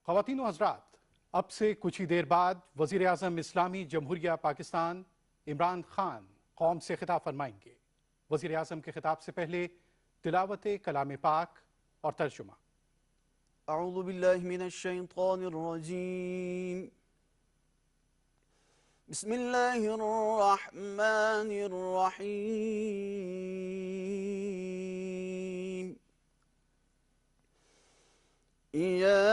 خواتین و حضرات، اب سے کچھ ہی دیر بعد وزیر اعظم اسلامی جمہوریہ پاکستان عمران خان قوم سے خطاب فرمائیں گے۔ وزیر اعظم کے خطاب سے پہلے تلاوت کلام پاک اور ترجمہ۔ اعوذ باللہ من الشیطان الرجیم، بسم اللہ الرحمن الرحیم۔ یا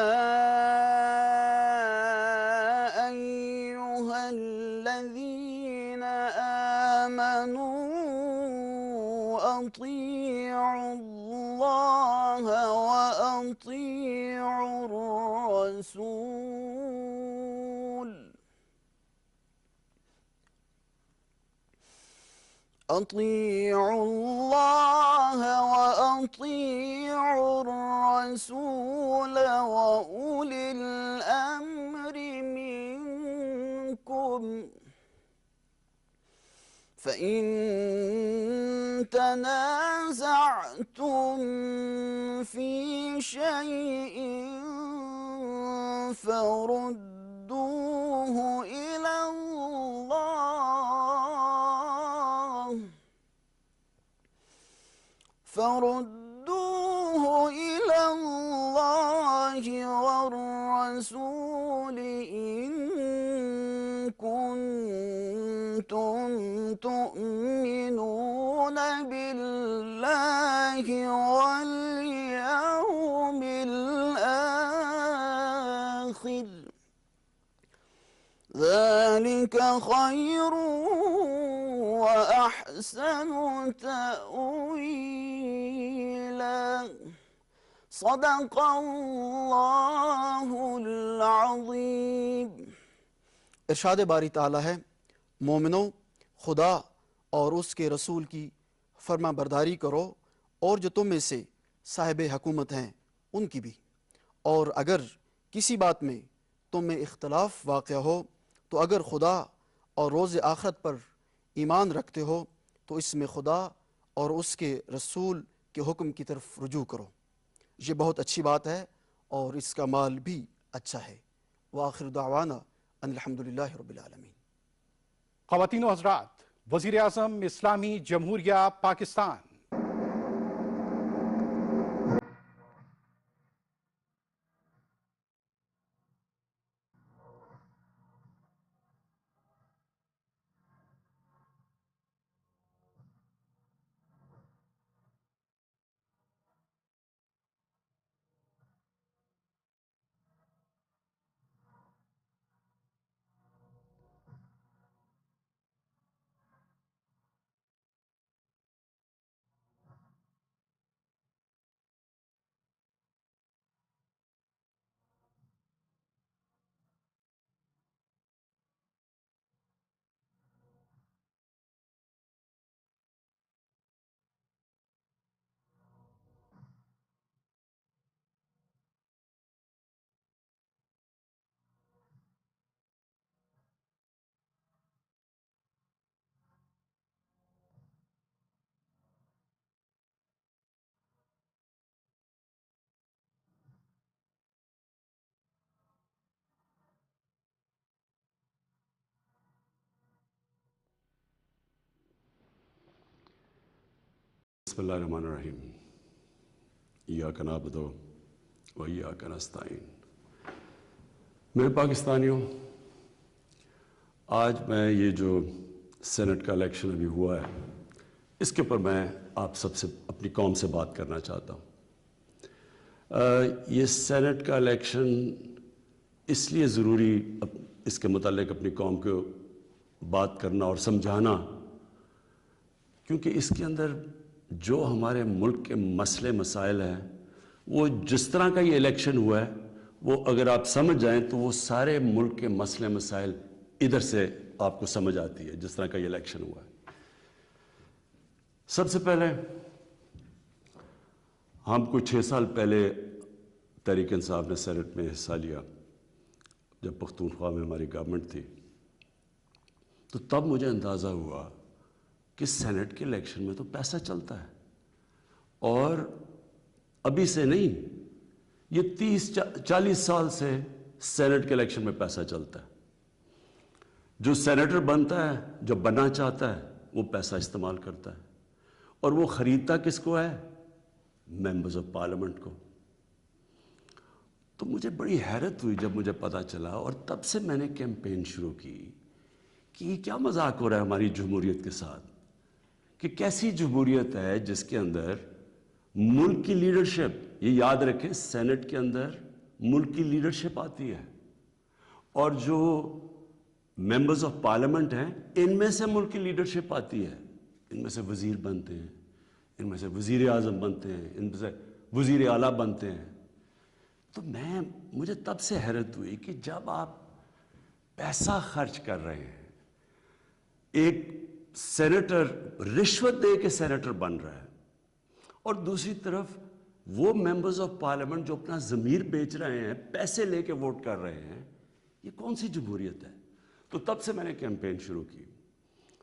ایہا الذین آمنوا اطیعوا اللہ وأطیعوا الرسول أطيعوا الله وأطيعوا الرسول وأولي الأمر منكم فإن تنازعتم في شيء فردوه إلى الله والرسول إن كنتم تؤمنون بالله واليوم الآخر ذلك خير وأحسن تأويلا صدق اللہ العظیم۔ ارشاد باری تعالیٰ ہے، مومنوں خدا اور اس کے رسول کی فرما برداری کرو، اور جو تم میں سے صاحب حکومت ہیں ان کی بھی، اور اگر کسی بات میں تم میں اختلاف واقع ہو تو اگر خدا اور روز آخرت پر ایمان رکھتے ہو تو اس میں خدا اور اس کے رسول کے حکم کی طرف رجوع کرو، یہ بہت اچھی بات ہے اور اس کا مال بھی اچھا ہے۔ وآخر دعوانا ان الحمدللہ رب العالمین۔ خواتین و حضرات، وزیر اعظم اسلامی جمہوریہ پاکستان۔ بسم اللہ الرحمن الرحیم۔ ایاک نعبد و ایاک نستعین۔ میرے پاکستانیوں، آج میں یہ جو سینٹ کا الیکشن ابھی ہوا ہے اس کے اوپر میں آپ سب سے اپنی قوم سے بات کرنا چاہتا ہوں۔ یہ سینٹ کا الیکشن اس لیے ضروری اس کے متعلق اپنی قوم کو بات کرنا اور سمجھانا کیونکہ اس کے اندر جو ہمارے ملک کے مسئلے مسائل ہیں وہ جس طرح کا یہ الیکشن ہوا ہے وہ اگر آپ سمجھ جائیں تو وہ سارے ملک کے مسئلے مسائل ادھر سے آپ کو سمجھ آتی ہے جس طرح کا یہ الیکشن ہوا ہے۔ سب سے پہلے ہم کچھ 6 سال پہلے تحریک انصاف نے سینٹ میں حصہ لیا جب پختونخوا میں ہماری گورنمنٹ تھی، تو تب مجھے اندازہ ہوا کہ سینٹ کے الیکشن میں تو پیسہ چلتا ہے، اور ابھی سے نہیں، یہ 30-40 سال سے سینٹ کے الیکشن میں پیسہ چلتا ہے. جو سینیٹر بنتا ہے، جو بننا چاہتا ہے، وہ پیسہ استعمال کرتا ہے، اور وہ خریدتا کس کو ہے؟ ممبرز آف پارلیمنٹ کو. تو مجھے بڑی حیرت ہوئی جب مجھے پتا چلا، اور تب سے میں نے کیمپین شروع کی کہ یہ کیا مذاق ہو رہا ہے ہماری جمہوریت کے ساتھ، کہ کیسی جمہوریت ہے جس کے اندر ملک کی لیڈرشپ، یہ یاد رکھیں سینٹ کے اندر ملک کی لیڈرشپ آتی ہے، اور جو ممبرز آف پارلیمنٹ ہیں ان میں سے ملک کی لیڈرشپ آتی ہے، ان میں سے وزیر بنتے ہیں، ان میں سے وزیر اعظم بنتے ہیں، ان میں سے وزیر اعلیٰ بنتے ہیں. تو مجھے تب سے حیرت ہوئی کہ جب آپ پیسہ خرچ کر رہے ہیں، ایک سینیٹر رشوت دے کے سینیٹر بن رہا ہے، اور دوسری طرف وہ ممبرز آف پارلیمنٹ جو اپنا ضمیر بیچ رہے ہیں، پیسے لے کے ووٹ کر رہے ہیں، یہ کون سی جمہوریت ہے؟ تو تب سے میں نے کیمپین شروع کی،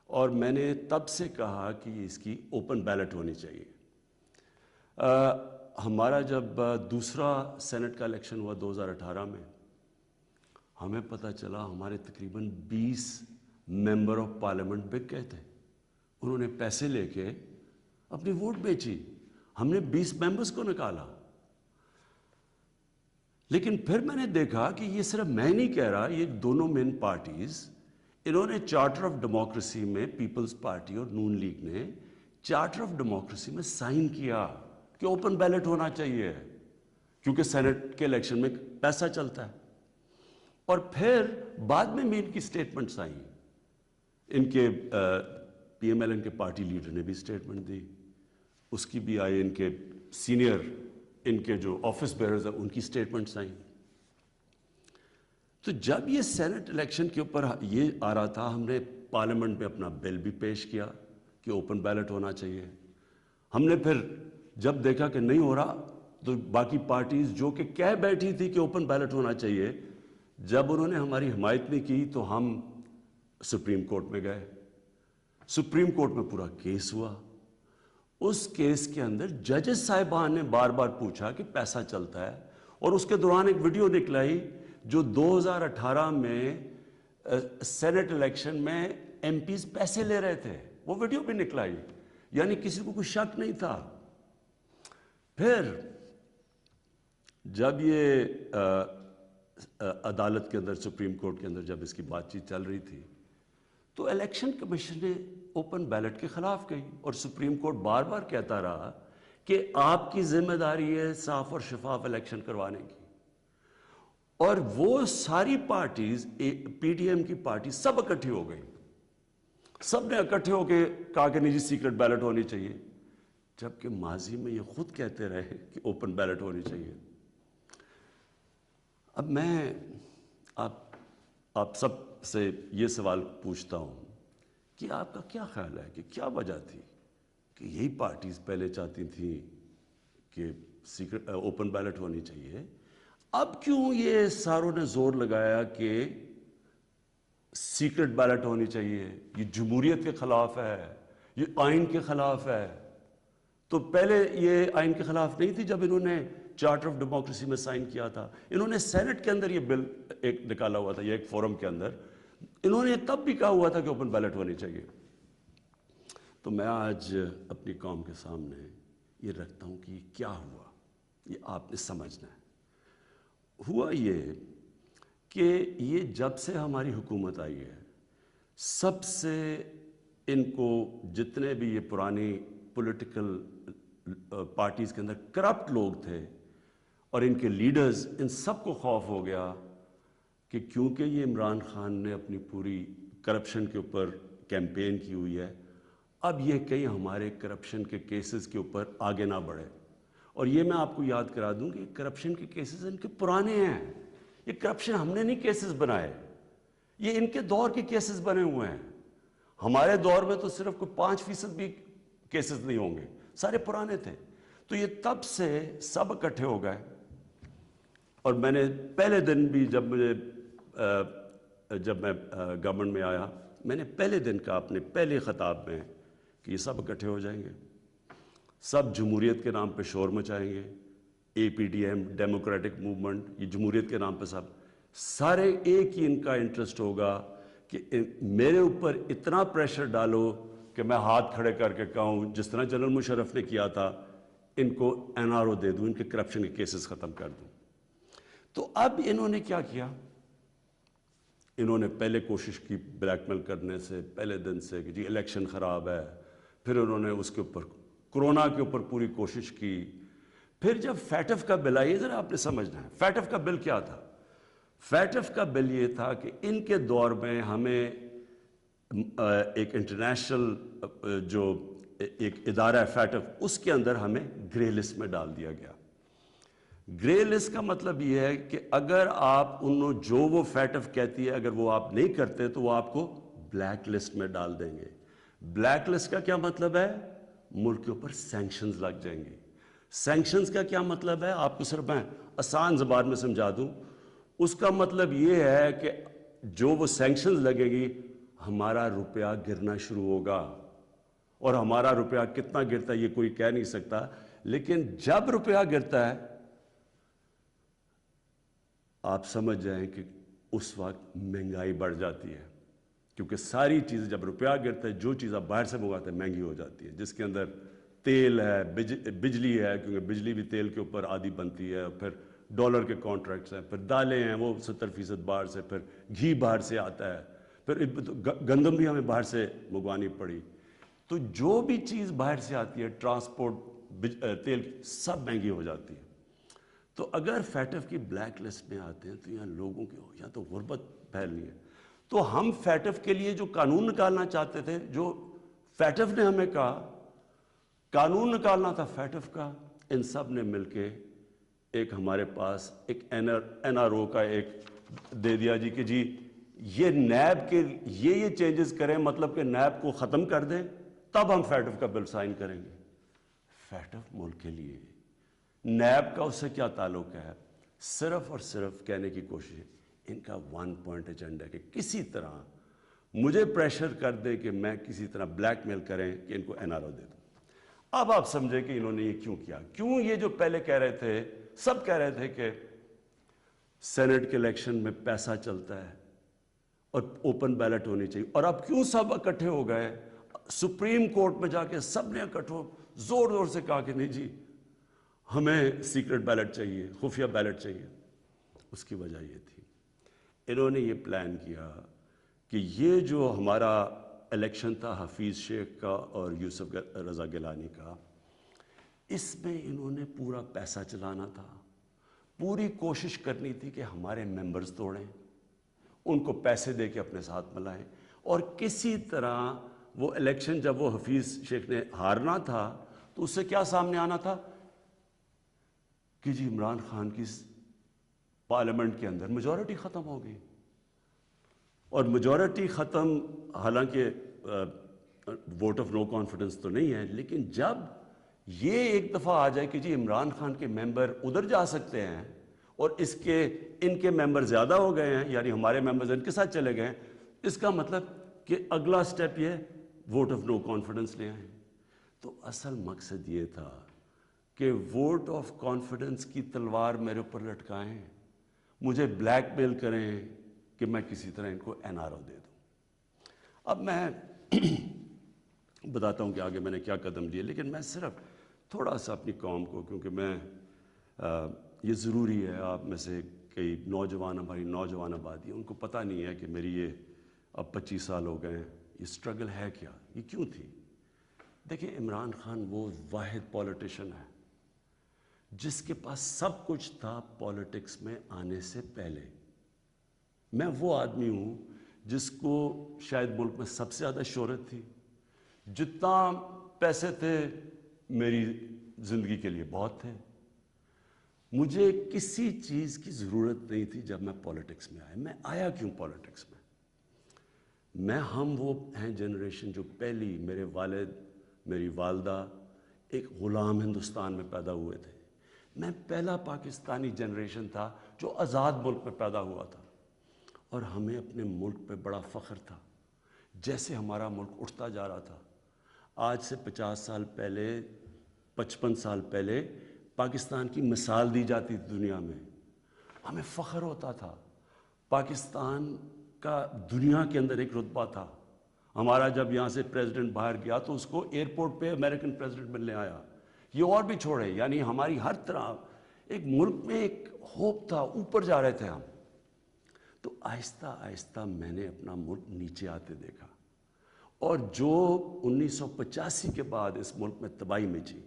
اور میں نے تب سے کہا کہ اس کی اوپن بیلٹ ہونی چاہیے. ہمارا جب دوسرا سینٹ کا الیکشن ہوا 2018 میں، ہمیں پتہ چلا ہمارے تقریباً 20 ممبر آف پارلیمنٹ بک گئے تھے. انہوں نے پیسے لے کے اپنی ووٹ بیچی. ہم نے 20 ممبرز کو نکالا. لیکن پھر میں نے دیکھا کہ یہ صرف میں نہیں کہہ رہا، یہ دونوں مین پارٹیز، انہوں نے چارٹر آف ڈیموکریسی میں، پیپلز پارٹی اور نون لیگ نے چارٹر آف ڈیموکریسی میں سائن کیا کہ اوپن بیلٹ ہونا چاہیے، کیونکہ سینٹ کے الیکشن میں پیسہ چلتا ہے. اور پھر بعد میں بھی ان کی سٹیٹمنٹس آئیں، ان کے پی ایم ایل این کے پارٹی لیڈر نے بھی سٹیٹمنٹ دی، اس کی بھی آئی، ان کے سینئر، ان کے جو آفس بیئرز ہیں ان کی سٹیٹمنٹس آئیں. تو جب یہ سینٹ الیکشن کے اوپر یہ آ رہا تھا، ہم نے پارلیمنٹ میں اپنا بل بھی پیش کیا کہ اوپن بیلٹ ہونا چاہیے. ہم نے پھر جب دیکھا کہ نہیں ہو رہا، تو باقی پارٹیز جو کہ کہہ بیٹھی تھی کہ اوپن بیلٹ ہونا چاہیے، جب انہوں نے ہماری حمایت نہیں کی تو ہم سپریم کورٹ میں گئے. سپریم کورٹ میں پورا کیس ہوا. اس کیس کے اندر ججز صاحبان نے بار بار پوچھا کہ پیسہ چلتا ہے، اور اس کے دوران ایک ویڈیو نکلائی جو 2018 میں سینٹ الیکشن میں ایم پیز پیسے لے رہے تھے، وہ ویڈیو بھی نکلائی. یعنی کسی کو کوئی شک نہیں تھا. پھر جب یہ عدالت کے اندر، سپریم کورٹ کے اندر جب اس کی بات چیت چل رہی تھی، تو الیکشن کمیشن نے اوپن بیلٹ کے خلاف کہی، اور سپریم کورٹ بار بار کہتا رہا کہ آپ کی ذمہ داری ہے صاف اور شفاف الیکشن کروانے کی. اور وہ ساری پارٹیز، پی ٹی ایم کی پارٹی سب اکٹھی ہو گئی، سب نے اکٹھے ہو کے کہا کہ نہیں جی سیکرٹ بیلٹ ہونی چاہیے، جبکہ ماضی میں یہ خود کہتے رہے کہ اوپن بیلٹ ہونی چاہیے. اب میں آپ سب سے یہ سوال پوچھتا ہوں کہ آپ کا کیا خیال ہے کہ کیا وجہ تھی کہ یہی پارٹیز پہلے چاہتی تھیں کہ سیکرٹ اوپن بیلٹ ہونی چاہیے، اب کیوں یہ ساروں نے زور لگایا کہ سیکرٹ بیلٹ ہونی چاہیے؟ یہ جمہوریت کے خلاف ہے، یہ آئین کے خلاف ہے. تو پہلے یہ آئین کے خلاف نہیں تھی جب انہوں نے چارٹر آف ڈیموکریسی میں سائن کیا تھا. انہوں نے سینٹ کے اندر یہ بل ایک نکالا ہوا تھا، یہ ایک فورم کے اندر انہوں نے تب بھی کہا ہوا تھا کہ اوپن بیلٹ ہونی چاہیے. تو میں آج اپنی قوم کے سامنے یہ رکھتا ہوں کہ یہ کیا ہوا، یہ آپ نے سمجھنا ہے. ہوا یہ کہ یہ جب سے ہماری حکومت آئی ہے، سب سے ان کو جتنے بھی یہ پرانی پولیٹیکل پارٹیز کے اندر کرپٹ لوگ تھے اور ان کے لیڈرز، ان سب کو خوف ہو گیا کہ کیونکہ یہ عمران خان نے اپنی پوری کرپشن کے اوپر کیمپین کی ہوئی ہے، اب یہ کہیں ہمارے کرپشن کے کیسز کے اوپر آگے نہ بڑھے. اور یہ میں آپ کو یاد کرا دوں کہ کرپشن کے کیسز ان کے پرانے ہیں. یہ کرپشن ہم نے نہیں کیسز بنائے، یہ ان کے دور کے کیسز بنے ہوئے ہیں. ہمارے دور میں تو صرف کوئی 5% بھی کیسز نہیں ہوں گے، سارے پرانے تھے. تو یہ تب سے سب اکٹھے ہو گئے. اور میں نے پہلے دن بھی جب میں گورنمنٹ میں آیا، میں نے پہلے دن کہا اپنے پہلے خطاب میں کہ یہ سب اکٹھے ہو جائیں گے، سب جمہوریت کے نام پہ شور مچائیں گے، APDM, ڈیموکریٹک موومنٹ, یہ جمہوریت کے نام پہ سب سارے ایک ہی ان کا انٹرسٹ ہوگا کہ میرے اوپر اتنا پریشر ڈالو کہ میں ہاتھ کھڑے کر کے کہوں, جس طرح جنرل مشرف نے کیا تھا, ان کو NRO دے دوں, ان کے کرپشن کے کیسز ختم کر دوں. تو اب انہوں نے کیا کیا, انہوں نے پہلے کوشش کی بلیک میل کرنے سے پہلے دن سے کہ جی الیکشن خراب ہے, پھر انہوں نے اس کے اوپر کرونا کے اوپر پوری کوشش کی. پھر جب فیٹف کا بل آئی, ذرا آپ نے سمجھنا ہے فیٹف کا بل کیا تھا. فیٹف کا بل یہ تھا کہ ان کے دور میں ہمیں ایک انٹرنیشنل جو ایک ادارہ ہے فیٹف, اس کے اندر ہمیں گرے لسٹ میں ڈال دیا گیا. گرے لسٹ کا مطلب یہ ہے کہ اگر آپ انہوں جو وہ فیٹف کہتی ہے اگر وہ آپ نہیں کرتے تو وہ آپ کو بلیک لسٹ میں ڈال دیں گے. بلیک لسٹ کا کیا مطلب ہے, ملک کے اوپر سینکشنز لگ جائیں گے. سینکشنز کا کیا مطلب ہے, آپ کو صرف میں آسان زبان میں سمجھا دوں. اس کا مطلب یہ ہے کہ جو وہ سینکشنز لگے گی ہمارا روپیہ گرنا شروع ہوگا, اور ہمارا روپیہ کتنا گرتا ہے یہ کوئی کہہ نہیں سکتا, لیکن جب روپیہ گرتا ہے آپ سمجھ جائیں کہ اس وقت مہنگائی بڑھ جاتی ہے, کیونکہ ساری چیزیں جب روپیہ گرتا ہے جو چیز آپ باہر سے منگواتے ہیں مہنگی ہو جاتی ہے, جس کے اندر تیل ہے, بجلی ہے, کیونکہ بجلی بھی تیل کے اوپر آدھی بنتی ہے, پھر ڈالر کے کانٹریکٹس ہیں, پھر دالیں ہیں وہ 70% باہر سے, پھر گھی باہر سے آتا ہے, پھر گندم بھی ہمیں باہر سے منگوانی پڑی. تو جو بھی چیز باہر سے آتی ہے, ٹرانسپورٹ, تیل, سب مہنگی ہو جاتی ہے. تو اگر فیٹف کی بلیک لسٹ میں آتے ہیں تو یہاں لوگوں کی یہاں تو غربت پھیلنی ہے. تو ہم فیٹف کے لیے جو قانون نکالنا چاہتے تھے, جو فیٹف نے ہمیں کہا قانون نکالنا تھا فیٹف کا, ان سب نے مل کے ایک ہمارے پاس ایک NRO کا ایک دے دیا جی کہ جی یہ نیب کے یہ چینجز کریں, مطلب کہ نیب کو ختم کر دیں, تب ہم فیٹف کا بل سائن کریں گے. فیٹف ملک کے لیے, نیب کا اس سے کیا تعلق ہے, صرف اور صرف کہنے کی کوشش, ان کا 1 پوائنٹ ایجنڈا ہے کہ کسی طرح مجھے پریشر کر دے کہ میں کسی طرح بلیک میل کریں کہ ان کو NRO دے دوں. اب آپ سمجھیں کہ انہوں نے یہ کیوں کیا. کیوں یہ جو پہلے کہہ رہے تھے, سب کہہ رہے تھے کہ سینٹ کے الیکشن میں پیسہ چلتا ہے اور اوپن بیلٹ ہونی چاہیے, اور اب کیوں سب اکٹھے ہو گئے, سپریم کورٹ میں جا کے سب نے اکٹھے زور زور سے کہا کہ نہیں جی ہمیں سیکرٹ بیلٹ چاہیے, خفیہ بیلٹ چاہیے. اس کی وجہ یہ تھی انہوں نے یہ پلان کیا کہ یہ جو ہمارا الیکشن تھا حفیظ شیخ کا اور یوسف رضا گیلانی کا, اس میں انہوں نے پورا پیسہ چلانا تھا, پوری کوشش کرنی تھی کہ ہمارے ممبرز توڑیں, ان کو پیسے دے کے اپنے ساتھ ملائیں, اور کسی طرح وہ الیکشن جب وہ حفیظ شیخ نے ہارنا تھا تو اس سے کیا سامنے آنا تھا کہ جی عمران خان کی پارلیمنٹ کے اندر میجورٹی ختم ہو گئی. اور میجورٹی ختم, حالانکہ ووٹ آف نو کانفیڈنس تو نہیں ہے, لیکن جب یہ ایک دفعہ آ جائے کہ جی عمران خان کے ممبر ادھر جا سکتے ہیں اور ان کے ممبر زیادہ ہو گئے ہیں, یعنی ہمارے ممبرز ان کے ساتھ چلے گئے ہیں, اس کا مطلب کہ اگلا سٹیپ یہ ووٹ آف نو کانفیڈنس لے آئیں. تو اصل مقصد یہ تھا کہ ووٹ آف کانفیڈنس کی تلوار میرے اوپر لٹکائیں, مجھے بلیک میل کریں کہ میں کسی طرح ان کو NRO دے دوں. اب میں بتاتا ہوں کہ آگے میں نے کیا قدم لیے, لیکن میں صرف تھوڑا سا اپنی قوم کو, کیونکہ میں یہ ضروری ہے, آپ میں سے کئی نوجوان, ہماری نوجوان آبادی, ان کو پتہ نہیں ہے کہ میری یہ اب 25 سال ہو گئے ہیں, یہ سٹرگل ہے کیا, یہ کیوں تھی. دیکھیں عمران خان وہ واحد پولیٹیشن ہے جس کے پاس سب کچھ تھا پولیٹکس میں آنے سے پہلے. میں وہ آدمی ہوں جس کو شاید ملک میں سب سے زیادہ شہرت تھی, جتنا پیسے تھے میری زندگی کے لیے بہت تھے, مجھے کسی چیز کی ضرورت نہیں تھی. جب میں پولیٹکس میں آیا, میں آیا کیوں پولیٹکس میں ہم وہ ہیں جنریشن جو پہلی, میرے والد میری والدہ ایک غلام ہندوستان میں پیدا ہوئے تھے. میں پہلا پاکستانی جنریشن تھا جو آزاد ملک میں پیدا ہوا تھا, اور ہمیں اپنے ملک پہ بڑا فخر تھا. جیسے ہمارا ملک اٹھتا جا رہا تھا, آج سے 50 سال پہلے 55 سال پہلے پاکستان کی مثال دی جاتی تھی دنیا میں، ہمیں فخر ہوتا تھا، پاکستان کا دنیا کے اندر ایک رتبہ تھا. ہمارا جب یہاں سے پریزیڈنٹ باہر گیا تو اس کو ایئرپورٹ پہ امریکن پریزیڈنٹ ملنے آیا. یہ اور بھی چھوڑے، یعنی ہماری ہر طرح ایک ملک میں ایک ہوپ تھا، اوپر جا رہے تھے ہم. تو آہستہ آہستہ میں نے اپنا ملک نیچے آتے دیکھا، اور جو 1985 کے بعد اس ملک میں تباہی مچی،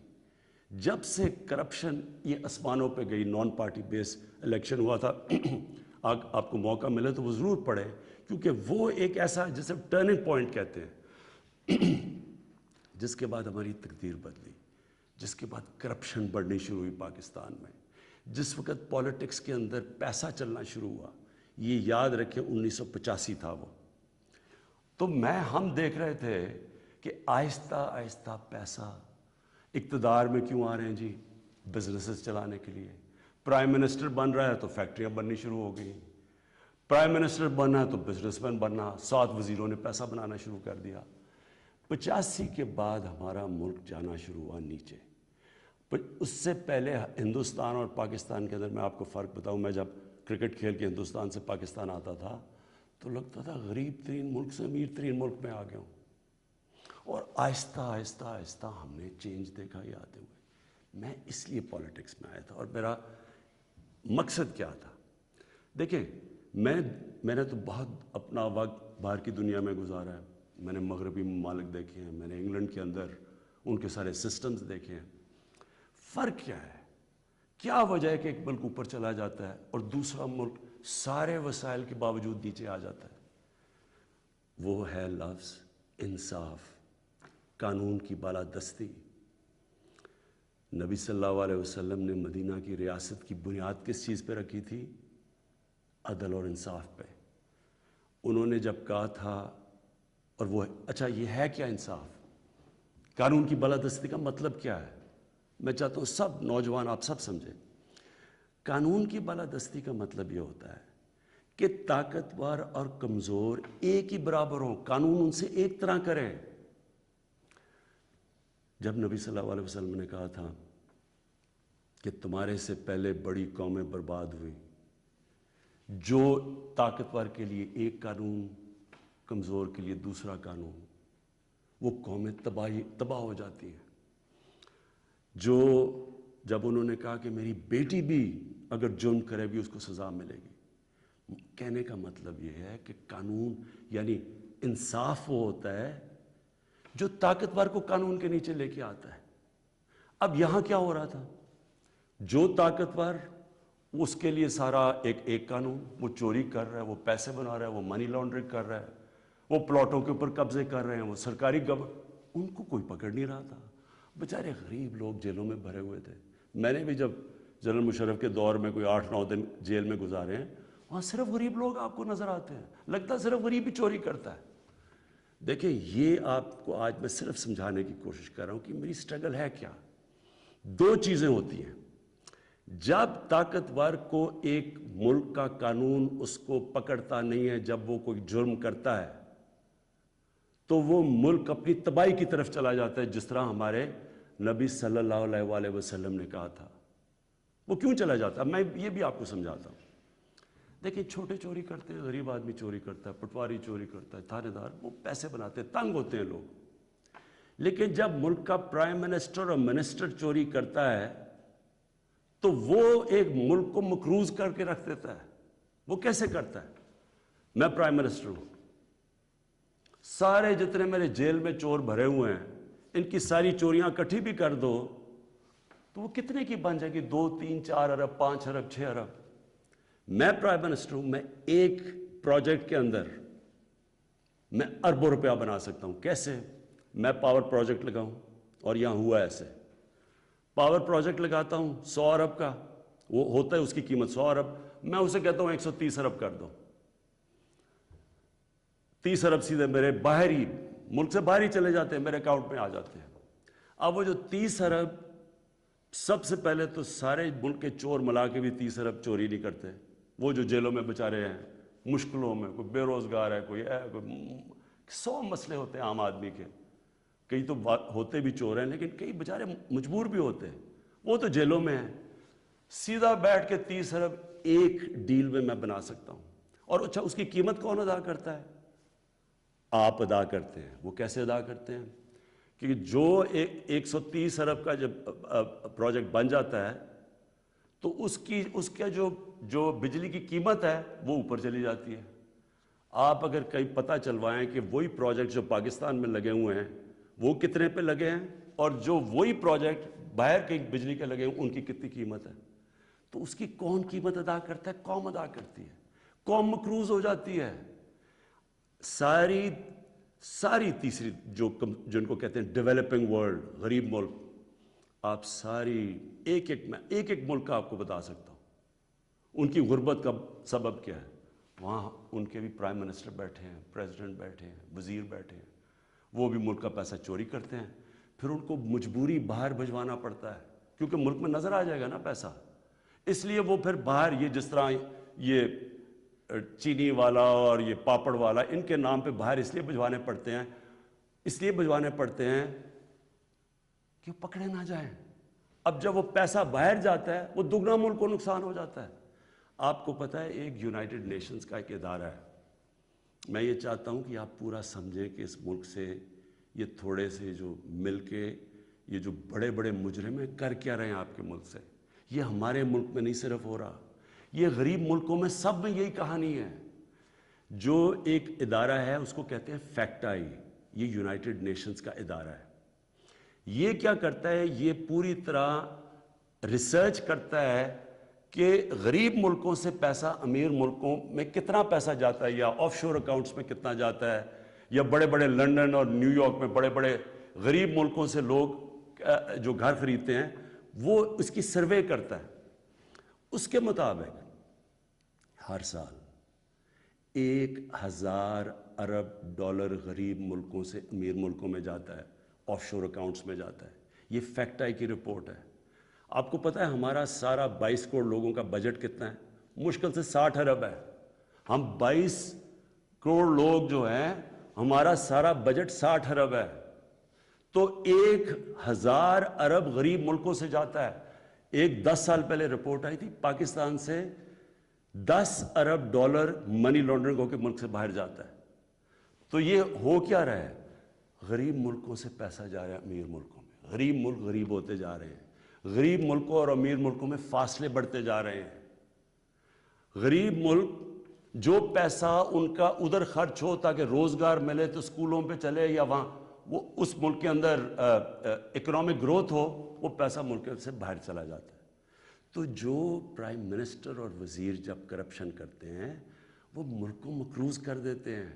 جب سے کرپشن یہ آسمانوں پہ گئی، نان پارٹی بیس الیکشن ہوا تھا. آپ کو موقع ملے تو وہ ضرور پڑھے، کیونکہ وہ ایک ایسا جسے ٹرننگ پوائنٹ کہتے ہیں، جس کے بعد ہماری تقدیر بدلی، جس کے بعد کرپشن بڑھنی شروع ہوئی پاکستان میں، جس وقت پولیٹکس کے اندر پیسہ چلنا شروع ہوا. یہ یاد رکھیں 1985 تھا وہ. تو ہم دیکھ رہے تھے کہ آہستہ آہستہ پیسہ اقتدار میں کیوں آ رہے ہیں جی؟ بزنسز چلانے کے لیے. پرائم منسٹر بن رہا ہے تو فیکٹریاں بننی شروع ہو گئی، پرائم منسٹر بننا ہے تو بزنس مین بننا، 7 وزیروں نے پیسہ بنانا شروع کر دیا. 85 کے بعد ہمارا ملک جانا شروع ہوا نیچے. اس سے پہلے ہندوستان اور پاکستان کے اندر میں آپ کو فرق بتاؤں، میں جب کرکٹ کھیل کے ہندوستان سے پاکستان آتا تھا تو لگتا تھا غریب ترین ملک سے امیر ترین ملک میں آ گیا ہوں. اور آہستہ آہستہ آہستہ ہم نے چینج دیکھا یہ آتے ہوئے. میں اس لیے پالیٹکس میں آیا تھا، اور میرا مقصد کیا تھا؟ دیکھیں، میں نے تو بہت اپنا وقت باہر کی دنیا میں گزارا ہے. میں نے مغربی ممالک دیکھے ہیں، میں نے انگلینڈ کے اندر ان کے سارے سسٹمز دیکھے ہیں. فرق کیا ہے؟ کیا وجہ ہے کہ ایک ملک اوپر چلا جاتا ہے اور دوسرا ملک سارے وسائل کے باوجود نیچے آ جاتا ہے؟ وہ ہے لفظ انصاف، قانون کی بالادستی. نبی صلی اللہ علیہ وسلم نے مدینہ کی ریاست کی بنیاد کس چیز پہ رکھی تھی؟ عدل اور انصاف پہ. انہوں نے جب کہا تھا، اور وہ اچھا یہ ہے کیا انصاف؟ قانون کی بالادستی کا مطلب کیا ہے؟ میں چاہتا ہوں سب نوجوان آپ سب سمجھیں. قانون کی بالادستی کا مطلب یہ ہوتا ہے کہ طاقتور اور کمزور ایک ہی برابر ہوں، قانون ان سے ایک طرح کرے. جب نبی صلی اللہ علیہ وسلم نے کہا تھا کہ تمہارے سے پہلے بڑی قومیں برباد ہوئی، جو طاقتور کے لیے ایک قانون، کمزور کے لیے دوسرا قانون، وہ قومیں تباہ ہو جاتی ہیں. جب انہوں نے کہا کہ میری بیٹی بھی اگر جرم کرے بھی اس کو سزا ملے گی، کہنے کا مطلب یہ ہے کہ قانون یعنی انصاف وہ ہوتا ہے جو طاقتور کو قانون کے نیچے لے کے آتا ہے. اب یہاں کیا ہو رہا تھا؟ جو طاقتور، اس کے لیے سارا ایک قانون، وہ چوری کر رہا ہے، وہ پیسے بنا رہا ہے، وہ منی لانڈرنگ کر رہا ہے، وہ پلاٹوں کے اوپر قبضے کر رہے ہیں، وہ سرکاری ان کو کوئی پکڑ نہیں رہا تھا. بیچارے غریب لوگ جیلوں میں بھرے ہوئے تھے. میں نے بھی جب جنرل مشرف کے دور میں کوئی 8-9 دن جیل میں گزارے ہیں، وہاں صرف غریب لوگ آپ کو نظر آتے ہیں، لگتا ہے صرف غریب ہی چوری کرتا ہے. دیکھیں، یہ آپ کو آج میں صرف سمجھانے کی کوشش کر رہا ہوں کہ میری سٹرگل ہے کیا. 2 چیزیں ہوتی ہیں. جب طاقتور کو ایک ملک کا قانون اس کو پکڑتا نہیں ہے، جب وہ کوئی جرم کرتا ہے تو وہ ملک اپنی تباہی کی طرف چلا جاتا ہے، جس طرح ہمارے نبی صلی اللہ علیہ وسلم نے کہا تھا. وہ کیوں چلا جاتا ہے؟ میں یہ بھی آپ کو سمجھاتا ہوں. دیکھیں، چھوٹے چوری کرتے ہیں، غریب آدمی چوری کرتا ہے، پٹواری چوری کرتا ہے، تھانے دار، وہ پیسے بناتے ہیں، تنگ ہوتے ہیں لوگ. لیکن جب ملک کا پرائم منسٹر اور منسٹر چوری کرتا ہے تو وہ ایک ملک کو مقروض کر کے رکھ دیتا ہے. وہ کیسے کرتا ہے؟ میں پرائم منسٹر ہوں، سارے جتنے میرے جیل میں چور بھرے ہوئے ہیں، ان کی ساری چوریاں اکٹھی بھی کر دو تو وہ کتنے کی بن جائے گی؟ 2, 3, 4 ارب، 5 ارب، 6 ارب. میں پرائم منسٹر ہوں، میں ایک پروجیکٹ کے اندر میں اربوں روپیہ بنا سکتا ہوں. کیسے؟ میں پاور پروجیکٹ لگاؤں، اور یہاں ہوا ایسے. پاور پروجیکٹ لگاتا ہوں 100 ارب کا، وہ ہوتا ہے اس کی قیمت 100 ارب، میں اسے کہتا ہوں 130 ارب کر دو. 30 ارب سیدھے میرے باہری ملک سے باہر ہی چلے جاتے ہیں، میرے اکاؤنٹ میں آ جاتے ہیں. اب وہ جو 30 ارب، سب سے پہلے تو سارے ملک کے چور ملا کے بھی 30 ارب چوری نہیں کرتے. وہ جو جیلوں میں بیچارے ہیں، مشکلوں میں، کوئی بے روزگار ہے، کوئی 100 مسئلے ہوتے ہیں عام آدمی کے. کئی تو ہوتے بھی چور ہیں، لیکن کئی بیچارے مجبور بھی ہوتے ہیں. وہ تو جیلوں میں ہیں. سیدھا بیٹھ کے 30 ارب ایک ڈیل میں بنا سکتا ہوں. اور اچھا اس کی قیمت کون ادا کرتا ہے؟ آپ ادا کرتے ہیں. وہ کیسے ادا کرتے ہیں؟ کہ جو 130 ارب کا جب پروجیکٹ بن جاتا ہے تو اس کا جو بجلی کی قیمت ہے وہ اوپر چلی جاتی ہے. آپ اگر کہیں پتہ چلوائیں کہ وہی پروجیکٹ جو پاکستان میں لگے ہوئے ہیں وہ کتنے پہ لگے ہیں اور جو وہی پروجیکٹ باہر کے بجلی کے لگے ہیں ان کی کتنی قیمت ہے، تو اس کی کون قیمت ادا کرتا ہے؟ قوم ادا کرتی ہے. قوم مقروض ہو جاتی ہے. ساری تیسری جن کو کہتے ہیں ڈیولپنگ ورلڈ، غریب ملک، آپ ساری ایک ملک کا آپ کو بتا سکتا ہوں ان کی غربت کا سبب کیا ہے. وہاں ان کے بھی پرائم منسٹر بیٹھے ہیں، پریزیڈنٹ بیٹھے ہیں، وزیر بیٹھے ہیں، وہ بھی ملک کا پیسہ چوری کرتے ہیں. پھر ان کو مجبوری باہر بھجوانا پڑتا ہے کیونکہ ملک میں نظر آ جائے گا نا پیسہ. اس لیے وہ پھر باہر، یہ جس طرح یہ چینی والا اور یہ پاپڑ والا، ان کے نام پہ باہر اس لیے بھجوانے پڑتے ہیں کہ وہ پکڑے نہ جائیں. اب جب وہ پیسہ باہر جاتا ہے وہ دگنا ملک کو نقصان ہو جاتا ہے. آپ کو پتہ ہے ایک یونائٹڈ نیشنز کا ایک ادارہ ہے. میں یہ چاہتا ہوں کہ آپ پورا سمجھیں کہ اس ملک سے یہ تھوڑے سے جو مل کے یہ جو بڑے بڑے مجرم ہیں کر کیا رہے ہیں آپ کے ملک سے. یہ ہمارے ملک میں نہیں صرف ہو رہا، یہ غریب ملکوں میں سب میں یہی کہانی ہے. جو ایک ادارہ ہے اس کو کہتے ہیں فیکٹائی، یہ یونائٹڈ نیشنز کا ادارہ ہے. یہ کیا کرتا ہے؟ یہ پوری طرح ریسرچ کرتا ہے کہ غریب ملکوں سے پیسہ امیر ملکوں میں کتنا پیسہ جاتا ہے، یا آف شور اکاؤنٹس میں کتنا جاتا ہے، یا بڑے بڑے لنڈن اور نیو یارک میں بڑے بڑے غریب ملکوں سے لوگ جو گھر خریدتے ہیں وہ اس کی سروے کرتا ہے. اس کے مطابق ہر سال 1000 ارب ڈالر غریب ملکوں سے امیر ملکوں میں جاتا ہے، آف شور اکاؤنٹس میں جاتا ہے. یہ فیکٹ آئی کی رپورٹ ہے. آپ کو پتہ ہے ہمارا سارا 22 کروڑ لوگوں کا بجٹ کتنا ہے؟ مشکل سے 60 ارب ہے. ہم 22 کروڑ لوگ جو ہیں، ہمارا سارا بجٹ 60 ارب ہے. تو 1000 ارب غریب ملکوں سے جاتا ہے. ایک 10 سال پہلے رپورٹ آئی تھی پاکستان سے 10 ارب ڈالر منی لانڈرنگ ہو کے ملک سے باہر جاتا ہے. تو یہ ہو کیا رہا ہے؟ غریب ملکوں سے پیسہ جا رہا ہے امیر ملکوں میں. غریب ملک غریب ہوتے جا رہے ہیں. غریب ملکوں اور امیر ملکوں میں فاصلے بڑھتے جا رہے ہیں. غریب ملک جو پیسہ ان کا ادھر خرچ ہو تاکہ روزگار ملے تو اسکولوں پہ چلے، یا وہاں وہ اس ملک کے اندر اکنامک گروتھ ہو، وہ پیسہ ملک سے باہر چلا جاتا ہے. تو جو پرائم منسٹر اور وزیر جب کرپشن کرتے ہیں وہ ملک کو مقروض کر دیتے ہیں،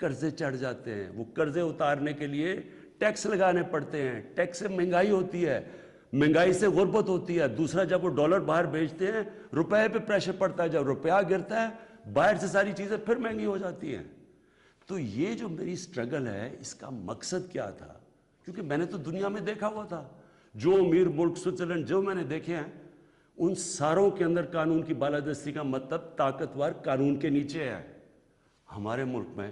قرضے چڑھ جاتے ہیں. وہ قرضے اتارنے کے لیے ٹیکس لگانے پڑتے ہیں. ٹیکس سے مہنگائی ہوتی ہے، مہنگائی سے غربت ہوتی ہے. دوسرا جب وہ ڈالر باہر بھیجتے ہیں روپے پہ پریشر پڑتا ہے. جب روپیہ گرتا ہے باہر سے ساری چیزیں پھر مہنگی ہو جاتی ہیں. تو یہ جو میری سٹرگل ہے اس کا مقصد کیا تھا؟ کیونکہ میں نے تو دنیا میں دیکھا ہوا تھا، جو امیر ملک سوئٹزرلینڈ جو میں نے دیکھے ہیں ان ساروں کے اندر قانون کی بالادستی کا مطلب طاقتور قانون کے نیچے ہے. ہمارے ملک میں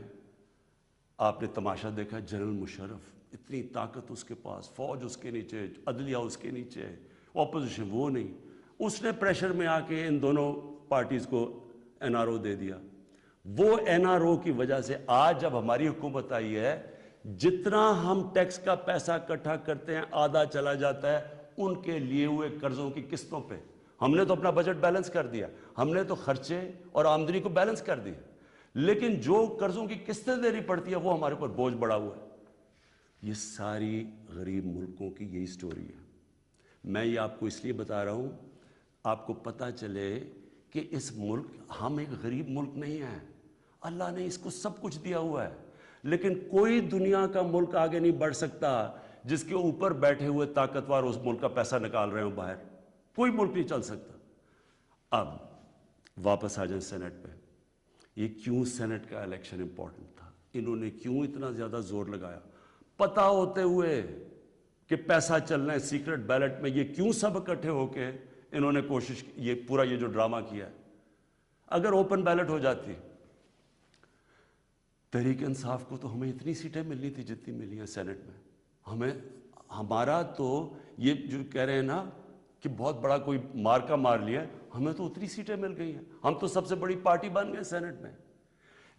آپ نے تماشا دیکھا، جنرل مشرف اتنی طاقت اس کے پاس، فوج اس کے نیچے، عدلیہ اس کے نیچے، اپوزیشن وہ نہیں. اس نے پریشر میں آ کے ان دونوں پارٹیز کو NRO دے دیا. وہ NRO کی وجہ سے آج جب ہماری حکومت آئی ہے، جتنا ہم ٹیکس کا پیسہ اکٹھا کرتے ہیں آدھا چلا جاتا ہے ان کے لیے ہوئے قرضوں کی قسطوں پہ. ہم نے تو اپنا بجٹ بیلنس کر دیا، ہم نے تو خرچے اور آمدنی کو بیلنس کر دیا، لیکن جو قرضوں کی قسطیں دینی پڑتی ہے وہ ہمارے اوپر بوجھ بڑھا ہوا ہے. یہ ساری غریب ملکوں کی یہی سٹوری ہے. میں یہ آپ کو اس لیے بتا رہا ہوں آپ کو پتہ چلے کہ اس ملک، ہم ایک غریب ملک نہیں ہیں. اللہ نے اس کو سب کچھ دیا ہوا ہے، لیکن کوئی دنیا کا ملک آگے نہیں بڑھ سکتا جس کے اوپر بیٹھے ہوئے طاقتور اس ملک کا پیسہ نکال رہے ہوں باہر. کوئی ملک نہیں چل سکتا. اب واپس آ جائیں سینٹ پہ. یہ کیوں سینٹ کا الیکشن امپورٹنٹ تھا؟ انہوں نے کیوں اتنا زیادہ زور لگایا پتہ ہوتے ہوئے کہ پیسہ چلنا ہے سیکرٹ بیلٹ میں؟ یہ کیوں سب اکٹھے ہو کے انہوں نے کوشش، یہ پورا یہ جو ڈرامہ کیا ہے؟ اگر اوپن بیلٹ ہو جاتی تحریک انصاف کو تو ہمیں اتنی سیٹیں ملنی تھی جتنی ملی ہیں سینٹ میں. ہمارا تو یہ جو کہہ رہے ہیں نا کہ بہت بڑا کوئی مارکا مار لیا، ہمیں تو اتنی سیٹیں مل گئی ہیں، ہم تو سب سے بڑی پارٹی بن گئے سینٹ میں۔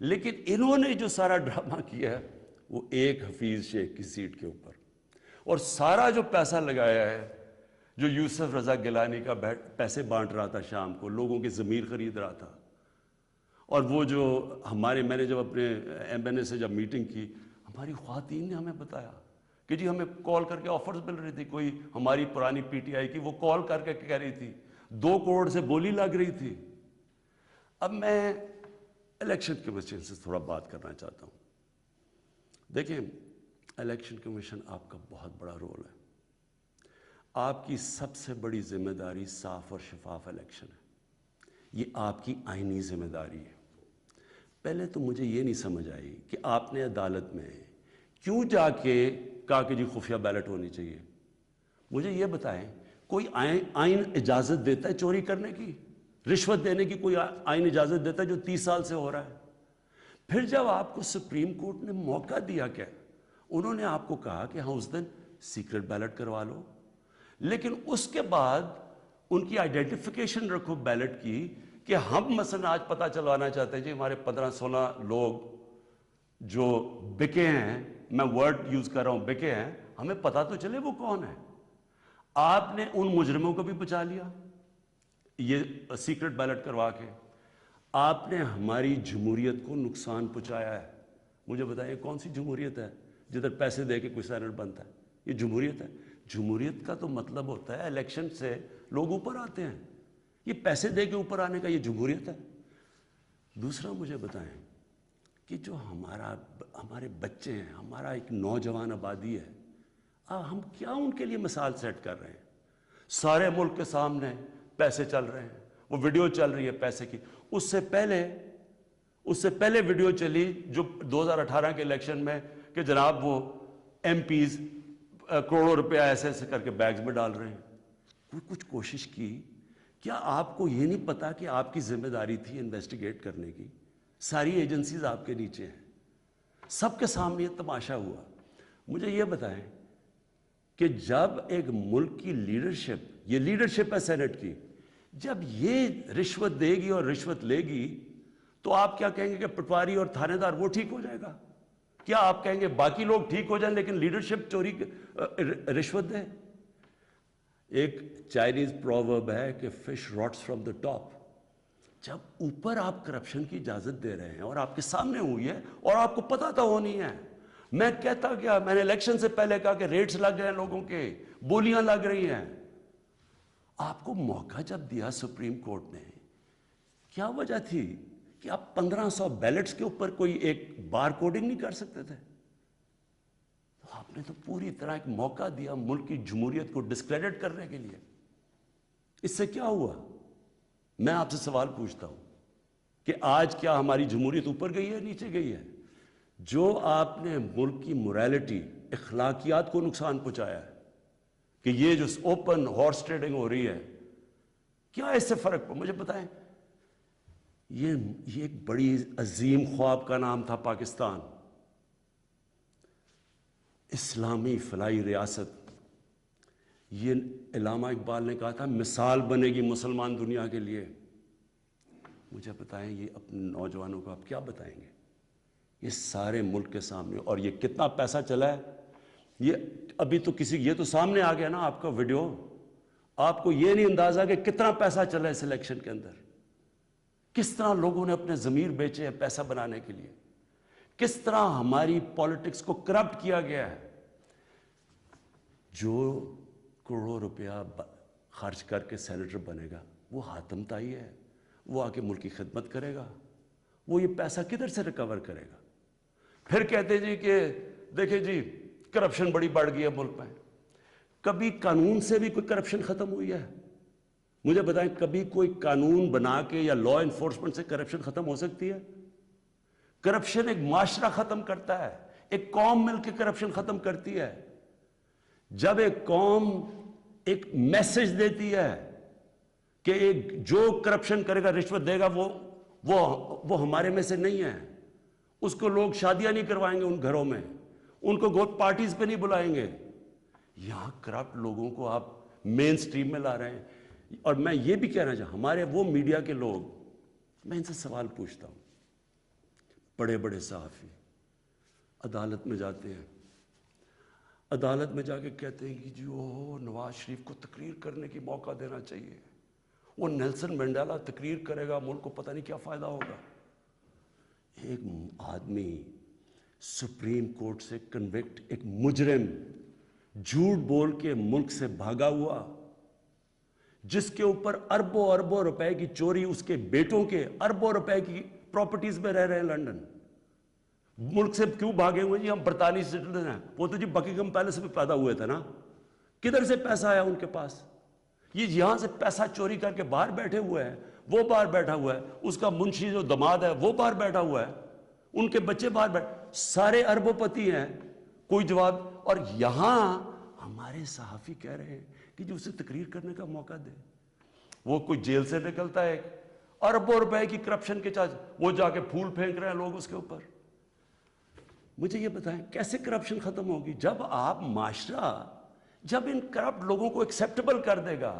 لیکن انہوں نے جو سارا ڈرامہ کیا ہے وہ ایک حفیظ شیخ کی سیٹ کے اوپر، اور سارا جو پیسہ لگایا ہے، جو یوسف رضا گیلانی کا پیسے بانٹ رہا تھا شام کو، لوگوں کی ضمیر خرید رہا تھا، اور وہ جو میں نے جب اپنے ایم این اے سے جب میٹنگ کی، ہماری خواتین نے ہمیں بتایا کہ جی ہمیں کال کر کے آفرز مل رہی تھی، کوئی ہماری پرانی پی ٹی آئی کی وہ کال کر کے کہہ رہی تھی 2 کروڑ سے بولی لگ رہی تھی۔ اب میں الیکشن کمیشن سے تھوڑا بات کرنا چاہتا ہوں۔ دیکھیں، الیکشن کمیشن آپ کا بہت بڑا رول ہے، آپ کی سب سے بڑی ذمہ داری صاف اور شفاف الیکشن ہے، یہ آپ کی آئینی ذمہ داری ہے۔ پہلے تو مجھے یہ نہیں سمجھ آئی کہ آپ نے عدالت میں کیوں جا کے کہا کہ جی خفیہ بیلٹ ہونی چاہیے۔ مجھے یہ بتائیں، کوئی آئین اجازت دیتا ہے چوری کرنے کی، رشوت دینے کی؟ کوئی آئین اجازت دیتا ہے جو 30 سال سے ہو رہا ہے؟ پھر جب آپ کو سپریم کورٹ نے موقع دیا، کہ انہوں نے آپ کو کہا کہ ہاں اس دن سیکرٹ بیلٹ کروا لو، لیکن اس کے بعد ان کی آئیڈینٹیفیکیشن رکھو بیلٹ کی، کہ ہم مثلا آج پتہ چلوانا چاہتے ہیں جی ہمارے 15-16 لوگ جو بکے ہیں، میں ورڈ یوز کر رہا ہوں بکے ہیں، ہمیں پتہ تو چلے وہ کون ہے۔ آپ نے ان مجرموں کو بھی بچا لیا یہ سیکرٹ بیلٹ کروا کے، آپ نے ہماری جمہوریت کو نقصان پہنچایا ہے۔ مجھے بتائیں کون سی جمہوریت ہے جدھر پیسے دے کے کوئی سینٹ بنتا ہے؟ یہ جمہوریت ہے؟ جمہوریت کا تو مطلب ہوتا ہے الیکشن سے لوگ اوپر آتے ہیں، یہ پیسے دے کے اوپر آنے کا یہ جمہوریت ہے؟ دوسرا مجھے بتائیں کہ جو ہمارے بچے ہیں، ہمارا ایک نوجوان آبادی ہے، ہم کیا ان کے لیے مثال سیٹ کر رہے ہیں؟ سارے ملک کے سامنے پیسے چل رہے ہیں، وہ ویڈیو چل رہی ہے پیسے کی۔ اس سے پہلے ویڈیو چلی جو 2018 کے الیکشن میں کہ جناب وہ ایم پیز کروڑوں روپے ایسے ایسے کر کے بیگز میں ڈال رہے ہیں۔ کوئی کچھ کوشش کی؟ کیا آپ کو یہ نہیں پتا کہ آپ کی ذمہ داری تھی انویسٹیگیٹ کرنے کی؟ ساری ایجنسیز آپ کے نیچے ہیں، سب کے سامنے یہ تماشا ہوا۔ مجھے یہ بتائیں کہ جب ایک ملک کی لیڈرشپ، یہ لیڈرشپ ہے سینٹ کی، جب یہ رشوت دے گی اور رشوت لے گی تو آپ کیا کہیں گے کہ پٹواری اور تھانے دار وہ ٹھیک ہو جائے گا؟ کیا آپ کہیں گے باقی لوگ ٹھیک ہو جائیں لیکن لیڈرشپ چوری رشوت دے؟ ایک چائنیز پروورب ہے کہ fish rots from the top. جب اوپر آپ کرپشن کی اجازت دے رہے ہیں اور آپ کے سامنے ہوئی ہے اور آپ کو پتا تو ہونی ہے، میں کہتا کیا، میں نے الیکشن سے پہلے کہا کہ ریٹس لگ گئے ہیں لوگوں کے، بولیاں لگ رہی ہیں۔ آپ کو موقع جب دیا سپریم کورٹ نے، کیا وجہ تھی کہ آپ 1500 بیلٹس کے اوپر کوئی ایک بار کوڈنگ نہیں کر سکتے تھے؟ آپ نے تو پوری طرح ایک موقع دیا ملک کی جمہوریت کو ڈسکریڈٹ کرنے کے لیے۔ اس سے کیا ہوا؟ میں آپ سے سوال پوچھتا ہوں کہ آج کیا ہماری جمہوریت اوپر گئی ہے نیچے گئی ہے؟ جو آپ نے ملک کی موریلٹی، اخلاقیات کو نقصان پہنچایا ہے کہ یہ جو اوپن ہارس ٹریڈنگ ہو رہی ہے، کیا اس سے فرق پڑا؟ مجھے بتائیں، یہ ایک بڑی عظیم خواب کا نام تھا پاکستان، اسلامی فلاحی ریاست۔ یہ علامہ اقبال نے کہا تھا مثال بنے گی مسلمان دنیا کے لیے۔ مجھے بتائیں یہ اپنے نوجوانوں کو آپ کیا بتائیں گے؟ یہ سارے ملک کے سامنے، اور یہ کتنا پیسہ چلا ہے، یہ ابھی تو یہ تو سامنے آ گیا نا آپ کا ویڈیو، آپ کو یہ نہیں اندازہ کہ کتنا پیسہ چلا ہے اس الیکشن کے اندر، کس طرح لوگوں نے اپنے ضمیر بیچے ہیں پیسہ بنانے کے لیے، کس طرح ہماری پالیٹکس کو کرپٹ کیا گیا ہے۔ جو کروڑوں روپیہ خرچ کر کے سینیٹر بنے گا وہ حاتم تائی ہے، وہ آ کے ملک کی خدمت کرے گا، وہ یہ پیسہ کدھر سے ریکور کرے گا؟ پھر کہتے جی کہ دیکھیں جی کرپشن بڑی بڑھ گئی ہے ملک میں۔ کبھی قانون سے بھی کوئی کرپشن ختم ہوئی ہے؟ مجھے بتائیں کبھی کوئی قانون بنا کے یا لا انفورسمنٹ سے کرپشن ختم ہو سکتی ہے؟ کرپشن ایک معاشرہ ختم کرتا ہے، ایک قوم مل کے کرپشن ختم کرتی ہے۔ جب ایک قوم ایک میسج دیتی ہے کہ جو کرپشن کرے گا، رشوت دے گا، وہ ہمارے میں سے نہیں ہے، اس کو لوگ شادیاں نہیں کروائیں گے ان گھروں میں، ان کو گوٹ پارٹیز پہ نہیں بلائیں گے۔ یہاں کرپٹ لوگوں کو آپ مین سٹریم میں لا رہے ہیں. اور میں یہ بھی کہنا چاہتا ہوں, ہمارے وہ میڈیا کے لوگ, میں ان سے سوال پوچھتا ہوں, بڑے بڑے صحافی عدالت میں جاتے ہیں, عدالت میں جا کے کہتے ہیں کہ جی وہ نواز شریف کو تقریر کرنے کی موقع دینا چاہیے, وہ نیلسن منڈیلا تقریر کرے گا, ملک کو پتہ نہیں کیا فائدہ ہوگا. ایک آدمی سپریم کورٹ سے کنوکٹ, ایک مجرم جھوٹ بول کے ملک سے بھاگا ہوا, جس کے اوپر اربوں اربوں روپے کی چوری, اس کے بیٹوں کے اربوں روپے کی پراپرٹیز میں رہ رہے ہیں لنڈن. ملک سے کیوں بھاگے ہوئے جی؟ ہم برطانوی سٹیزن ہیں. وہ تو جی بکنگھم پیلس میں پیدا ہوئے تھے نا, کدھر سے پیسہ آیا ان کے پاس؟ یہ یہاں سے پیسہ چوری کر کے باہر بیٹھے ہوئے ہیں, وہ باہر بیٹھا ہوا ہے, اس کا منشی جو دماد ہے وہ باہر بیٹھا ہوا ہے, ان کے بچے باہر بیٹھے, سارے اربوں پتی ہیں, کوئی جواب. اور یہاں ہمارے صحافی کہہ رہے ہیں کہ جو اسے تقریر کرنے کا موقع دے. وہ کوئی جیل سے نکلتا ہے اربوں روپے کی کرپشن کے چارج, وہ جا کے پھول پھینک رہے ہیں لوگ اس کے اوپر. مجھے یہ بتائیں کیسے کرپشن ختم ہوگی؟ جب آپ معاشرہ جب ان کرپٹ لوگوں کو ایکسیپٹیبل کر دے گا,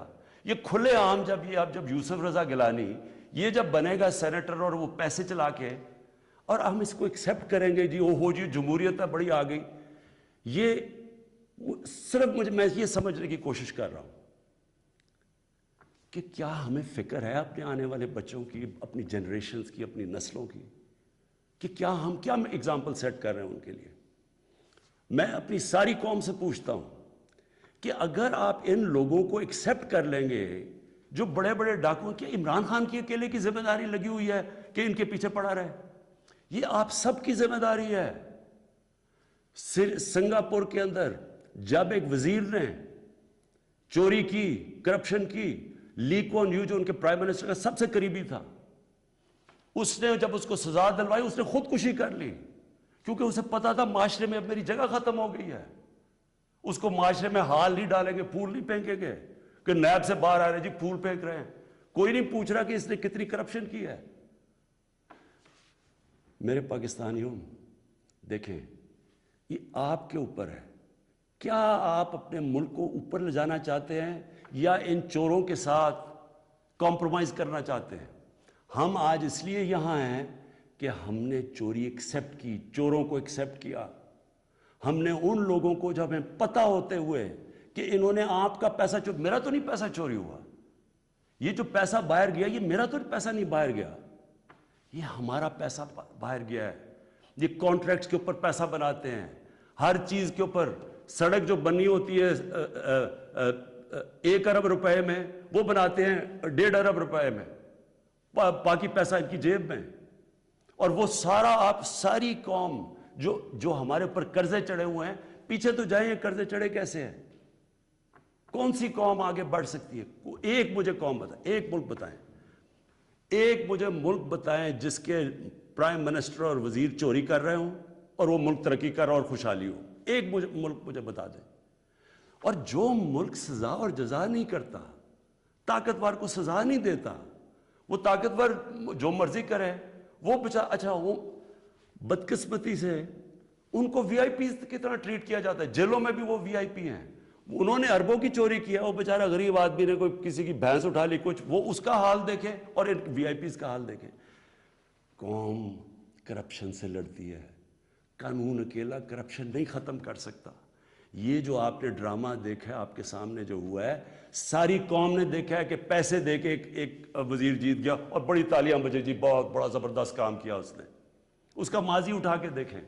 یہ کھلے عام, جب یوسف رضا گیلانی یہ جب بنے گا سینیٹر اور وہ پیسے چلا کے, اور ہم اس کو ایکسیپٹ کریں گے, جی وہ ہو جی جمہوریت ہے بڑی آ گئی. یہ صرف میں یہ سمجھنے کی کوشش کر رہا ہوں کہ کیا ہمیں فکر ہے اپنے آنے والے بچوں کی, اپنی جنریشنز کی, اپنی نسلوں کی, کہ کیا ہم ایگزامپل سیٹ کر رہے ہیں ان کے لیے. میں اپنی ساری قوم سے پوچھتا ہوں کہ اگر آپ ان لوگوں کو ایکسیپٹ کر لیں گے, جو بڑے بڑے ڈاکو, کہ عمران خان کی اکیلے کی ذمہ داری لگی ہوئی ہے کہ ان کے پیچھے پڑا رہے؟ یہ آپ سب کی ذمہ داری ہے. سنگاپور کے اندر جب ایک وزیر نے چوری کی, کرپشن کی, لی کوان یو جو ان کے پرائم منسٹر کا سب سے قریبی تھا, اس نے جب اس کو سزا دلوائی اس نے خودکشی کر لی, کیونکہ اسے پتا تھا معاشرے میں اب میری جگہ ختم ہو گئی ہے. اس کو معاشرے میں ہال نہیں ڈالیں گے, پھول نہیں پھینکیں گے کہ نیب سے باہر آ رہے جی پھول پھینک رہے ہیں. کوئی نہیں پوچھ رہا کہ اس نے کتنی کرپشن کی ہے. میرے پاکستانیوں, دیکھیں یہ آپ کے اوپر ہے, کیا آپ اپنے ملک کو اوپر لے جانا چاہتے ہیں یا ان چوروں کے ساتھ کمپرومائز کرنا چاہتے ہیں؟ ہم آج اس لیے یہاں ہیں کہ ہم نے چوری ایکسیپٹ کی, چوروں کو ایکسیپٹ کیا. ہم نے ان لوگوں کو جب ہمیں پتہ ہوتے ہوئے کہ انہوں نے آپ کا پیسہ میرا تو نہیں پیسہ چوری ہوا, یہ جو پیسہ باہر گیا یہ میرا تو پیسہ نہیں باہر گیا, یہ ہمارا پیسہ باہر گیا ہے. یہ کانٹریکٹس کے اوپر پیسہ بناتے ہیں, ہر چیز کے اوپر. سڑک جو بنی ہوتی ہے 1 ارب روپے میں, وہ بناتے ہیں 1.5 ارب روپے میں, باقی پیسہ ان کی جیب میں. اور وہ سارا, آپ ساری قوم جو ہمارے اوپر قرضے چڑھے ہوئے ہیں, پیچھے تو جائیں یہ قرضے چڑھے کیسے ہیں؟ کون سی قوم آگے بڑھ سکتی ہے؟ ایک مجھے قوم بتائیں, ایک ملک بتائیں, ایک مجھے ملک بتائیں جس کے پرائم منسٹر اور وزیر چوری کر رہے ہوں اور وہ ملک ترقی کر رہا اور خوشحالی ہو. ایک ملک مجھے بتا دیں. اور جو ملک سزا اور جزا نہیں کرتا, طاقتور کو سزا نہیں دیتا, وہ طاقتور جو مرضی کرے, وہ اچھا وہ بدقسمتی سے ان کو وی آئی پی کی طرح ٹریٹ کیا جاتا ہے. جیلوں میں بھی وہ وی آئی پی ہیں. انہوں نے اربوں کی چوری کیا, وہ بیچارہ غریب آدمی نے کوئی کسی کی بھینس اٹھا لی کچھ, وہ اس کا حال دیکھے اور ان وی آئی پیز کا حال دیکھے. قوم کرپشن سے لڑتی ہے, قانون اکیلا کرپشن نہیں ختم کر سکتا. یہ جو آپ نے ڈرامہ دیکھا ہے آپ کے سامنے جو ہوا ہے, ساری قوم نے دیکھا ہے کہ پیسے دے کے ایک وزیر جیت گیا اور بڑی تالیاں بجے, جی بہت بڑا زبردست کام کیا اس نے. اس کا ماضی اٹھا کے دیکھیں,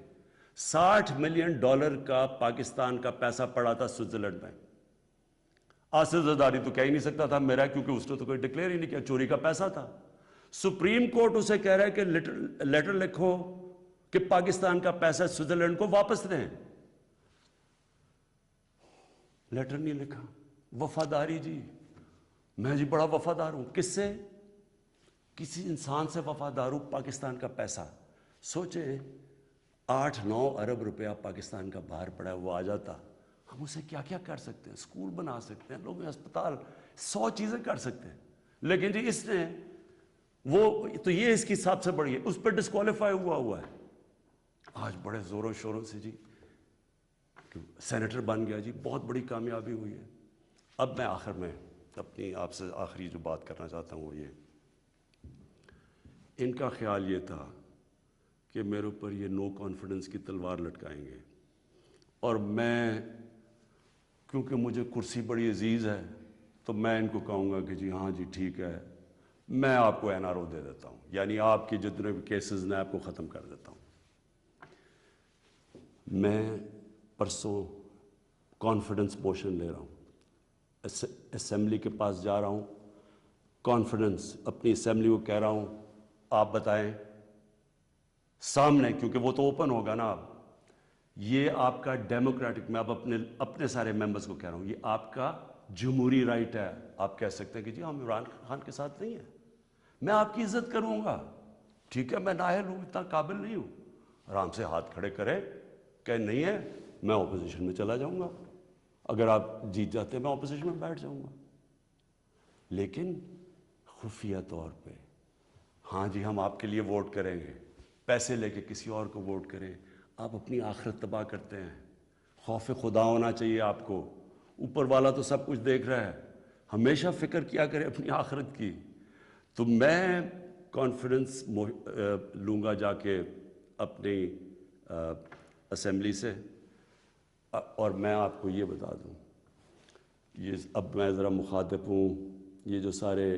$60 ملین کا پاکستان کا پیسہ پڑا تھا سوئٹزرلینڈ میں. آصف زرداری تو کہہ ہی نہیں سکتا تھا میرا, کیونکہ اس نے تو کوئی ڈکلیئر ہی نہیں کیا, چوری کا پیسہ تھا. سپریم کورٹ اسے کہہ رہا ہے کہ لیٹر لکھو کہ پاکستان کا پیسہ سوئٹزرلینڈ کو واپس دیں. لیٹر نہیں لکھا. وفاداری جی, میں جی بڑا وفادار ہوں. کس سے؟ کسی انسان سے وفادار ہوں. پاکستان کا پیسہ سوچیں, 8-9 ارب روپیہ پاکستان کا باہر پڑا ہے, وہ آ جاتا, ہم اسے کیا کیا کر سکتے ہیں؟ اسکول بنا سکتے ہیں, لوگ اسپتال, 100 چیزیں کر سکتے ہیں. لیکن جی اس نے وہ تو یہ اس کی سب سے بڑی ہے, اس پہ ڈسکوالیفائی ہوا ہے. آج بڑے زوروں شوروں سے جی سینیٹر بن گیا, جی بہت بڑی کامیابی ہوئی ہے. اب میں آخر میں اپنی آپ سے آخری جو بات کرنا چاہتا ہوں وہ یہ، ان کا خیال یہ تھا کہ میرے اوپر یہ نو کانفیڈنس کی تلوار لٹکائیں گے، اور میں کیونکہ مجھے کرسی بڑی عزیز ہے تو میں ان کو کہوں گا کہ جی ہاں جی ٹھیک ہے، میں آپ کو NRO دے دیتا ہوں، یعنی آپ کی جتنے بھی کیسز میں آپ کو ختم کر دیتا ہوں۔ میں پرسوں کانفیڈنس موشن لے رہا ہوں، اسمبلی کے پاس جا رہا ہوں، کانفیڈنس اپنی اسمبلی کو کہہ رہا ہوں آپ بتائیں سامنے، کیونکہ وہ تو اوپن ہوگا نا، اب یہ آپ کا ڈیموکریٹک، میں اب اپنے سارے ممبرز کو کہہ رہا ہوں یہ آپ کا جمہوری رائٹ ہے، آپ کہہ سکتے ہیں کہ جی ہم عمران خان کے ساتھ نہیں ہیں، میں آپ کی عزت کروں گا، ٹھیک ہے، میں نااہل ہوں، اتنا قابل نہیں ہوں، آرام سے ہاتھ کھڑے کریں کہ نہیں ہے، میں اپوزیشن میں چلا جاؤں گا، اگر آپ جیت جاتے ہیں میں اپوزیشن میں بیٹھ جاؤں گا، لیکن خفیہ طور پہ ہاں جی ہم آپ کے لیے ووٹ کریں گے، پیسے لے کے کسی اور کو ووٹ کریں، آپ اپنی آخرت تباہ کرتے ہیں۔ خوف خدا ہونا چاہیے آپ کو، اوپر والا تو سب کچھ دیکھ رہا ہے، ہمیشہ فکر کیا کرے اپنی آخرت کی۔ تو میں کانفیڈنس لوں گا جا کے اپنی اسمبلی سے، اور میں آپ کو یہ بتا دوں، یہ اب میں ذرا مخاطب ہوں، یہ جو سارے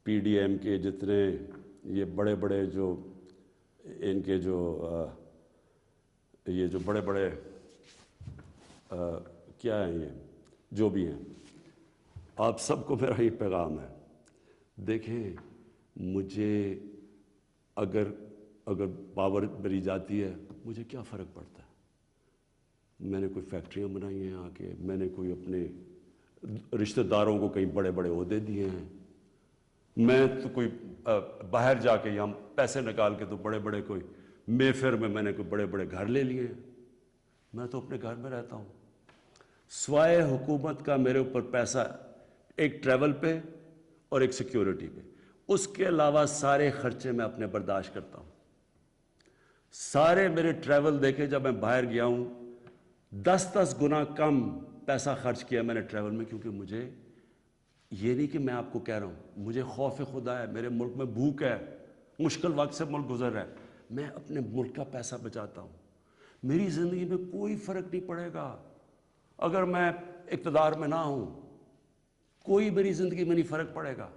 PDM کے جتنے یہ بڑے بڑے جو ان کے جو یہ جو بڑے بڑے کیا ہیں، یہ جو بھی ہیں، آپ سب کو میرا یہ پیغام ہے، دیکھیں مجھے اگر پاور بری جاتی ہے مجھے کیا فرق پڑتا ہے، میں نے کوئی فیکٹریاں بنائی ہیں آ کے، میں نے کوئی اپنے رشتہ داروں کو کئی بڑے بڑے عہدے دیے ہیں، میں تو کوئی باہر جا کے یہاں پیسے نکال کے تو بڑے بڑے کوئی میفر میں نے کوئی بڑے بڑے گھر لے لیے ہیں، میں تو اپنے گھر میں رہتا ہوں، سوائے حکومت کا میرے اوپر پیسہ ایک ٹریول پہ اور ایک سیکیورٹی پہ، اس کے علاوہ سارے خرچے میں اپنے برداشت کرتا ہوں، سارے میرے ٹریول دیکھے جب میں باہر گیا ہوں 10 گنا کم پیسہ خرچ کیا میں نے ٹریول میں، کیونکہ مجھے یہ نہیں کہ میں آپ کو کہہ رہا ہوں، مجھے خوف خدا ہے، میرے ملک میں بھوک ہے، مشکل وقت سے ملک گزر رہا ہے، میں اپنے ملک کا پیسہ بچاتا ہوں، میری زندگی میں کوئی فرق نہیں پڑے گا اگر میں اقتدار میں نہ ہوں، کوئی میری زندگی میں نہیں فرق پڑے گا،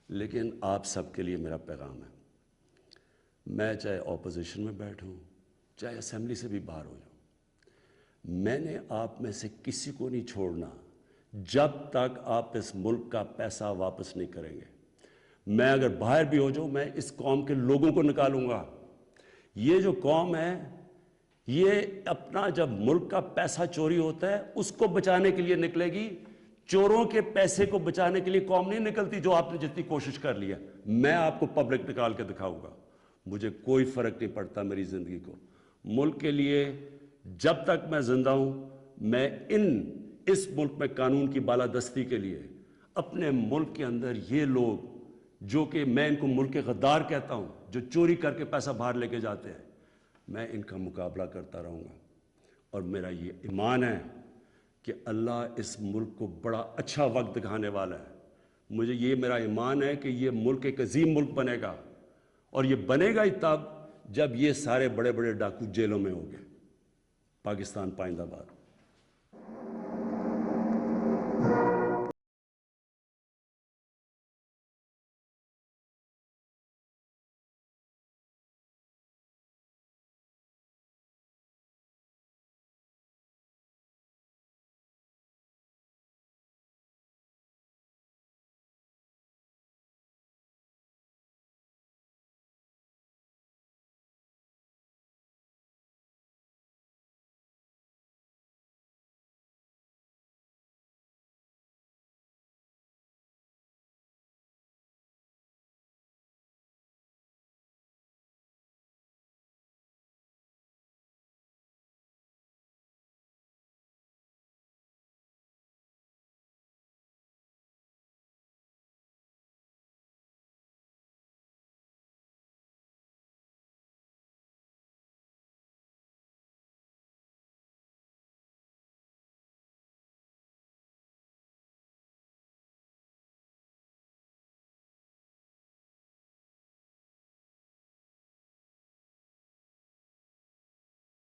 لیکن آپ سب کے لیے میرا پیغام ہے، میں چاہے اپوزیشن میں بیٹھوں چاہے اسمبلی سے بھی باہر ہو جاؤں، میں نے آپ میں سے کسی کو نہیں چھوڑنا جب تک آپ اس ملک کا پیسہ واپس نہیں کریں گے، میں اگر باہر بھی ہو جاؤں میں اس قوم کے لوگوں کو نکالوں گا، یہ جو قوم ہے یہ اپنا جب ملک کا پیسہ چوری ہوتا ہے اس کو بچانے کے لیے نکلے گی، چوروں کے پیسے کو بچانے کے لیے قوم نہیں نکلتی، جو آپ نے جتنی کوشش کر لی ہے، میں آپ کو پبلک نکال کے دکھاؤں گا، مجھے کوئی فرق نہیں پڑتا میری زندگی کو، ملک کے لیے جب تک میں زندہ ہوں میں اس ملک میں قانون کی بالادستی کے لیے اپنے ملک کے اندر یہ لوگ جو کہ میں ان کو ملک کے غدار کہتا ہوں، جو چوری کر کے پیسہ باہر لے کے جاتے ہیں، میں ان کا مقابلہ کرتا رہوں گا، اور میرا یہ ایمان ہے کہ اللہ اس ملک کو بڑا اچھا وقت دکھانے والا ہے، مجھے یہ میرا ایمان ہے کہ یہ ملک ایک عظیم ملک بنے گا، اور یہ بنے گا ہی تب جب یہ سارے بڑے بڑے ڈاکو جیلوں میں ہوں گے۔ پاکستان پائندہ باد۔